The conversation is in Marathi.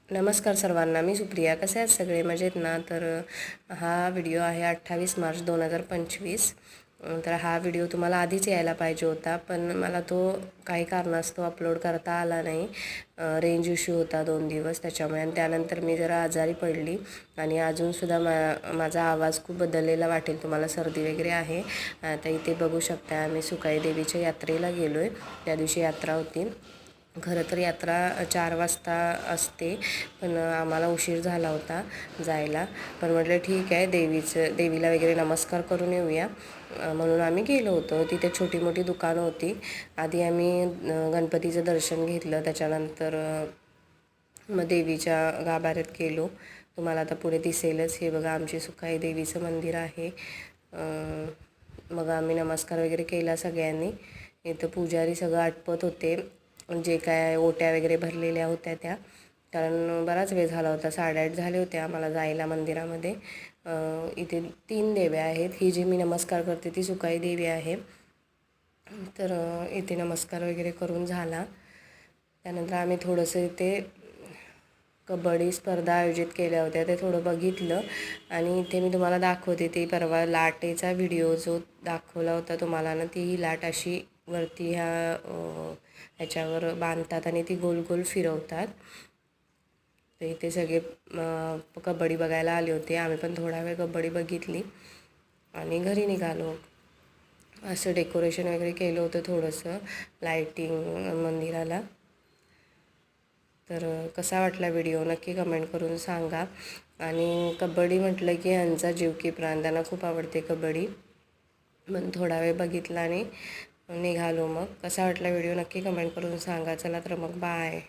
नमस्कार सर्वांना, मी सुप्रिया. कसे आहेत सगळे? मजेत ना? तर हा व्हिडिओ आहे 28 मार्च 2025. तर हा व्हिडिओ तुम्हाला आधीच यायला पाहिजे होता, पण मला तो काही कारणास्तव अपलोड करता आला नाही. रेंज इश्यू होता 2 दिवस त्याच्यामुळे, आणि त्यानंतर मी जरा आजारी पडली आणि अजूनसुद्धा माझा आवाज खूप बदललेला वाटेल तुम्हाला, सर्दी वगैरे आहे. आता इथे बघू शकता, आम्ही सुकाई देवीच्या यात्रेला गेलो आहे. त्या दिवशी यात्रा होती. खरं तर यात्रा 4 वाजता असते, पण आम्हाला उशीर झाला होता जायला. पण म्हटलं ठीक आहे, देवीला वगैरे नमस्कार करून येऊया, म्हणून आम्ही गेलो होतो. तिथे छोटी मोठी दुकानं होती. आधी आम्ही गणपतीचं दर्शन घेतलं, त्याच्यानंतर मग देवीच्या गाभाऱ्यात गेलो. तुम्हाला आता पुढे दिसेलच. हे बघा, आमची सुकाई देवीचं मंदिर आहे. मग आम्ही नमस्कार वगैरे केला सगळ्यांनी. इथं पुजारी सगळं आटपत होते, जे काय ओट्या वगैरे भरलेल्या होत्या त्या, कारण बराच वेळ झाला होता. 8:30 झाले होते आम्हाला जायला मंदिरामध्ये. इथे 3 देव्या आहेत. ही जी मी नमस्कार करते ती सुकाई देवी आहे. तर इथे नमस्कार वगैरे करून झाला. त्यानंतर आम्ही थोडंसं इथे कबड्डी स्पर्धा आयोजित केल्या होत्या, ते थोडं बघितलं. आणि इथे मी तुम्हाला दाखवते, ते परवा लाटेचा व्हिडिओ जो दाखवला होता तुम्हाला ना, ती ही लाट अशी वरती ह्याच्यावर बांधतात आणि ती गोल गोल फिरवतात. तर इथे सगळे कबड्डी बघायला आले होते. आम्ही पण थोडा वेळ कबड्डी बघितली आणि घरी निघालो. असं डेकोरेशन वगैरे केलं होतं थोडंसं, लाईटिंग मंदिराला. तर कसा वाटला व्हिडिओ नक्की कमेंट करून सांगा. आणि कबड्डी म्हटलं की ह्यांचा जीव की प्राण, त्यांना खूप आवडते कबड्डी. मग थोडा वेळ बघितला आणि निघालो. मग कसा वाटला व्हिडिओ नक्की कमेंट करून सांगा. चला तर मग बाय.